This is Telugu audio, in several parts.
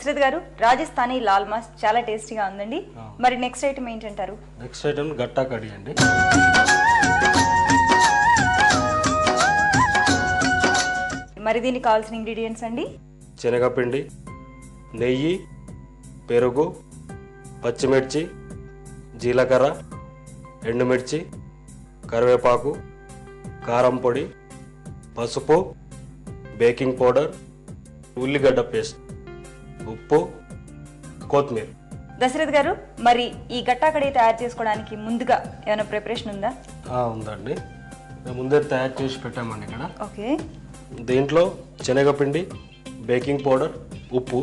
దశరథ్ గారు రాజస్థానీ లాల్ మాస్ చాలా టేస్టీగా ఉందండి. మరి నెక్స్ట్ ఐటమ్ ఏంటంటారు? నెక్స్ట్ ఐటమ్ గట్టా కడి అండి. మరి దీనికి కావాల్సిన ఇంగ్రీడియంట్స్ అండి: శనగపిండి, నెయ్యి, పెరుగు, పచ్చిమిర్చి, జీలకర్ర, ఎండుమిర్చి, కరివేపాకు, కారం పొడి, పసుపు, బేకింగ్ పౌడర్, ఉల్లిగడ్డ పేస్ట్, ఉప్పు, కొత్తిమీర. దశరథ్ గారు, మరి ఈ గట్టా కడి తయారు చేసుకోవడానికి ముందుగా ఏమైనా ప్రిపరేషన్ ఉందా? ఉందండి, మేము ముందే తయారు చేసి పెట్టామండి ఇక్కడ. ఓకే. దీంట్లో శనగపిండి, బేకింగ్ పౌడర్, ఉప్పు,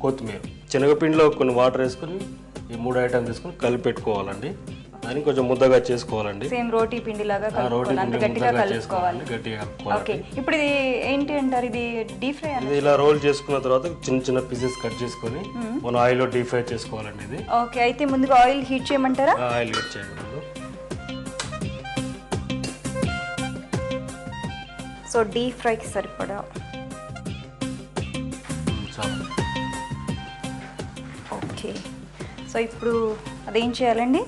కొత్తిమీర. శనగపిండిలో కొన్ని వాటర్ వేసుకొని ఈ 3 ఐటమ్ తీసుకొని కలిపి పెట్టుకోవాలండి. దాన్ని కొంచెం ముద్దగా చేసుకోవాలండి. సేమ్ రోటీ పిండి లాగా గట్టిగా కలుపుకోవాలి. ఓకే. ఇప్పుడు ఇది ఏంటి అంటారు? ఇది డీప్ ఫ్రై. ఇది ఇలా రోల్ చేసుకున్న తర్వాత చిన్న చిన్న పీసెస్ కట్ చేసుకొని మనం ఆయిల్ లో డీప్ ఫ్రై చేసుకోవాలండి ఇది. ఓకే. అయితే ముందుగా ఆయిల్ హీట్ చేయమంటారా? ఆయిల్ హీట్ చేయండి. సో డీప్ ఫ్రైకి సరిపడా. ఓకే. సో ఇప్పుడు అదేం చేయాలండి?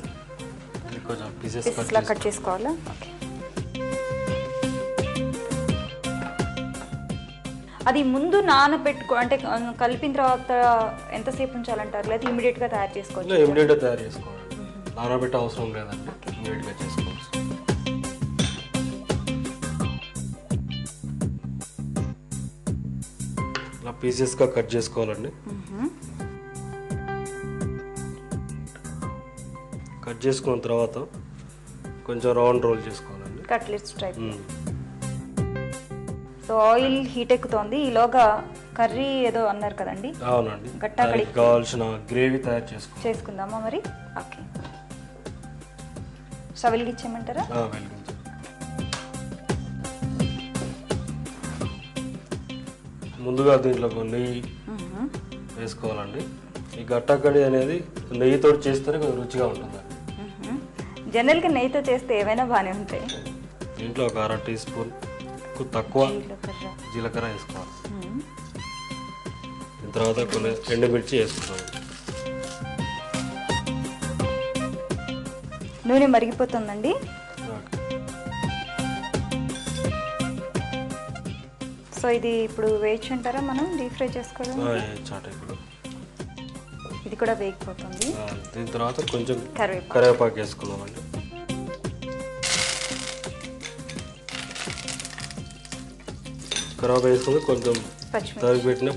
కొంచెం పీసెస్ కట్ చేసుకోవాలా? ఓకే. అది ముందు నానబెట్టుకో అంటే కలిపిన తర్వాత ఎంతసేపు ఉంచాలంటారు? లేదా ఇమీడియట్ గా తయారు చేసుకోవచ్చు? ఇమీడియట్ గా తయారు చేసుకోవాలి, నానబెట్టే అవసరం లేదండి, ఇమీడియట్ గా చేసుకోవచ్చు. ఇలా పీసెస్ గా కట్ చేసుకోవాలండి. కట్ చేసుకున్న తర్వాత కొంచెం రౌండ్ రోల్ చేసుకోవాలండి, cutlets type. So oil heat ఎక్కుతోంది, ఈలోగా కర్రీ ఏదో అన్నారు కదండి? అవునండి, గట్టాకడికి కావాల్సిన గ్రేవీ తయారు చేసుకుందామా మరి? ఓకే. స్టవ్ వెలిగించేయమంటారా? వెలిగించండి. ముందుగా దీంట్లో నెయ్యి వేసుకోవాలండి. ఈ గట్టాకడి అనేది నెయ్యితో చేస్తేనే కొంచెం రుచిగా ఉంటుందండి. జనరల్గా నెయ్యితో చేస్తే ఏవైనా బాగానే ఉంటాయి. దీంట్లో ఒక 1/2 టీ స్పూన్ తక్కువ జీలకర్ర వేసుకోవాలి. దీని తర్వాత కొన్ని ఎండుమిర్చి వేసుకోవాలి. నూనె మరిగిపోతుందండి. సో ఇది ఇప్పుడు వేయచ్చు అంటారా మనం డీప్ ఫ్రై చేసుకోవడం? ఇది కూడా వేగిపోతుంది. దీని తర్వాత కొంచెం కరివేపాకు వేసుకుందామండి. కరివేపాకు వేసుకుని కొంచెం తరిగి పెట్టిన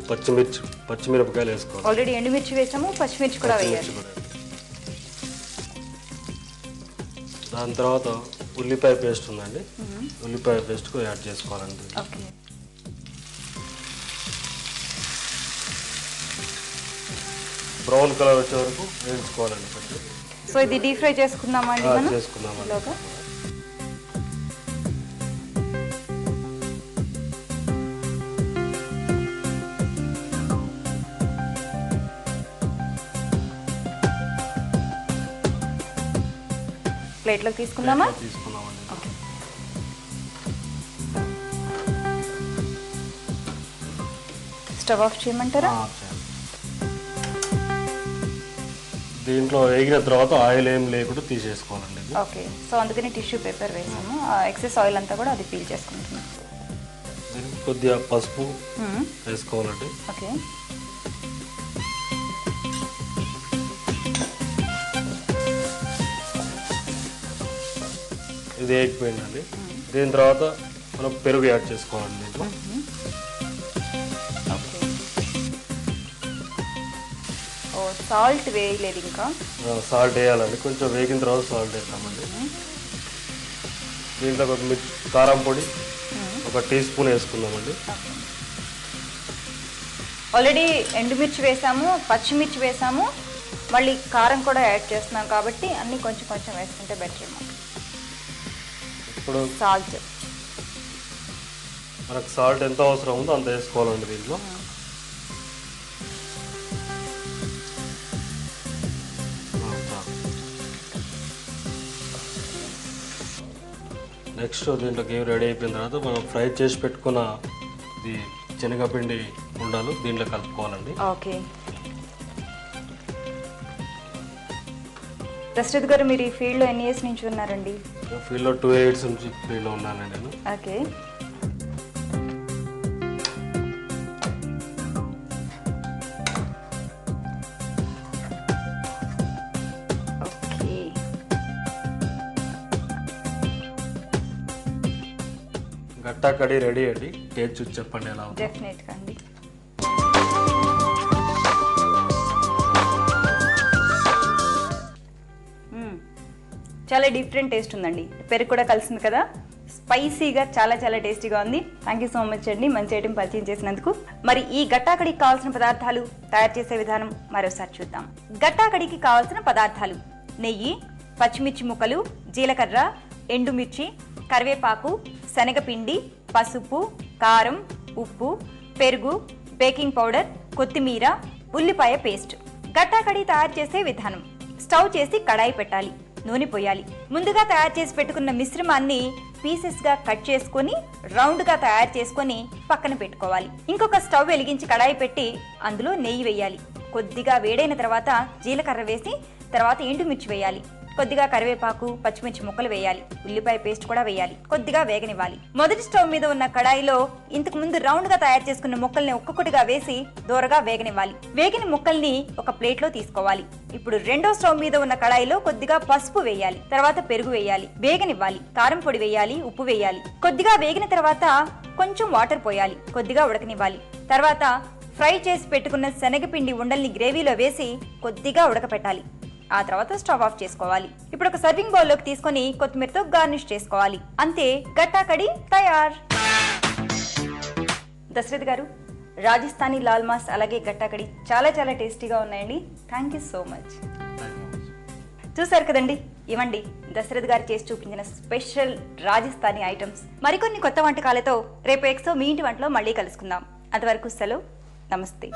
పచ్చిమిరపకాయలు వేసుకోవాలి. ఆల్రెడీ ఎండుమిర్చి వేసాము, పచ్చిమిర్చి కూడా వేయాలి. దాని తర్వాత ఉల్లిపాయ పేస్ట్ ఉందండి, ఉల్లిపాయ పేస్ట్ కూడా యాడ్ చేసుకోవాలండి. బ్రౌన్ కలర్ వచ్చే వరకు వేయించుకోవాలండి. సో ఇది డీప్ ఫ్రై చేసుకుందామండి మనం? చేసుకుందామండి. ప్లేట్లోకి తీసుకుందామా? తీసుకుందామండి. స్టవ్ ఆఫ్ చేయమంటారా? దీంట్లో వేగిన తర్వాత ఆయిల్ ఏం లేకుండా తీసేసుకోవాలండి. ఓకే. సో అందుకని టిష్యూ పేపర్ వేసాము, ఎక్సెస్ ఆయిల్ అంతా కూడా అది పీల్ చేసుకుంటున్నాం. కొద్దిగా పసుపు వేసుకోవాలండి. ఓకే. ఇది వేగిపోయిందండి. దీని తర్వాత మనం పెరుగు యాడ్ చేసుకోవాలండి దీంట్లో. సాల్ట్ వేయలేదు ఇంకా? సాల్ట్ వేయాలండి, కొంచెం వేగిన తర్వాత సాల్ట్ వేస్తామండి. దీంట్లో ఒక కారం పొడి 1 టీ స్పూన్ వేసుకుందామండి. ఆల్రెడీ ఎండుమిర్చి వేసాము, పచ్చిమిర్చి వేసాము, మళ్ళీ కారం కూడా యాడ్ చేస్తున్నాం కాబట్టి అన్నీ కొంచెం కొంచెం వేసుకుంటే బెటర్ అన్నమాట. ఇప్పుడు సాల్ట్ మనకు సాల్ట్ ఎంత అవసరం ఉందో అంత వేసుకోవాలండి దీంట్లో. నెక్స్ట్ దీంట్లో గేమ్ రెడీ అయిపోయిన తర్వాత మనం ఫ్రై చేసి పెట్టుకున్న ఇది శనగపిండి ఉండాలి, దీంట్లో కలుపుకోవాలండి. ఓకే. దశరథ్ గారు మీరు ఈ ఫీల్డ్లో ఎన్ని ఇయర్స్ నుంచి ఉన్నారండి? ఫీల్డ్లో 2 years నుంచి ఫీల్డ్లో ఉన్నానండి నేను. ఓకే. గట్టా కడి రెడీ అండి. టేస్ట్ చూసి చెప్పండి ఎలా ఉంది. డెఫినెట్గా అండి. చాలా డిఫరెంట్ టేస్ట్ ఉందండి. పెరుగు కూడా కలిసింది కదా, స్పైసీగా చాలా చాలా టేస్టీగా ఉంది. థ్యాంక్ యూ సో మచ్ అండి మంచి ఐటెం పరిచయం చేసినందుకు. మరి ఈ గట్టాకడికి కావాల్సిన పదార్థాలు, తయారు చేసే విధానం మరోసారి చూద్దాం. గట్టాకడికి కావాల్సిన పదార్థాలు: నెయ్యి, పచ్చిమిర్చి ముక్కలు, జీలకర్ర, ఎండుమిర్చి, కరివేపాకు, శనగపిండి, పసుపు, కారం, ఉప్పు, పెరుగు, బేకింగ్ పౌడర్, కొత్తిమీర, ఉల్లిపాయ పేస్ట్. గట్టాకడి తయారు చేసే విధానం: స్టవ్ చేసి కడాయి పెట్టాలి, నూనె పోయాలి. ముందుగా తయారు చేసి పెట్టుకున్న మిశ్రమాన్ని పీసెస్గా కట్ చేసుకొని రౌండ్గా తయారు చేసుకొని పక్కన పెట్టుకోవాలి. ఇంకొక స్టవ్ వెలిగించి కడాయి పెట్టి అందులో నెయ్యి వేయాలి. కొద్దిగా వేడైన తర్వాత జీలకర్ర వేసి తర్వాత ఎండుమిర్చి వేయాలి. కొద్దిగా కరివేపాకు, పచ్చిమిర్చి ముక్కలు వేయాలి. ఉల్లిపాయ పేస్ట్ కూడా వేయాలి. కొద్దిగా వేగనివ్వాలి. మొదటి స్టవ్ మీద ఉన్న కడాయిలో ఇంతకు ముందు రౌండ్ గా తయారు చేసుకున్న ముక్కల్ని ఒక్కొక్కటిగా వేసి దోరగా వేగనివ్వాలి. వేగిన ముక్కల్ని ఒక ప్లేట్ లో తీసుకోవాలి. ఇప్పుడు రెండో స్టవ్ మీద ఉన్న కడాయిలో కొద్దిగా పసుపు వేయాలి. తర్వాత పెరుగు వేయాలి. వేగనివ్వాలి. కారం పొడి వేయాలి. ఉప్పు వేయాలి. కొద్దిగా వేగిన తర్వాత కొంచెం వాటర్ పోయాలి. కొద్దిగా ఉడకనివ్వాలి. తర్వాత ఫ్రై చేసి పెట్టుకున్న శనగపిండి ఉండల్ని గ్రేవీలో వేసి కొద్దిగా ఉడకపెట్టాలి. ఆ తర్వాత స్టవ్ ఆఫ్ చేసుకోవాలి. ఇప్పుడు ఒక సర్వింగ్ బౌల్ లోకి తీసుకొని కొత్తిమీరతో గార్నిష్ చేసుకోవాలి. అంతే, గట్టాకడి తయార్. దశరథ్ గారు, రాజస్థానీ లాల్ మాస్ అలాగే గట్టాకడి చాలా చాలా టేస్టీగా ఉన్నాయండి. Thank you so much. చూసారు కదండి, ఇవ్వండి దశరథ్ గారు చేసి చూపించిన స్పెషల్ రాజస్థానీ ఐటమ్స్. మరికొన్ని కొత్త వంటకాలతో రేపు ఎక్సో మీ ఇంటి వంటలో మళ్ళీ కలుసుకుందాం. అంతవరకు సెలవు, నమస్తే.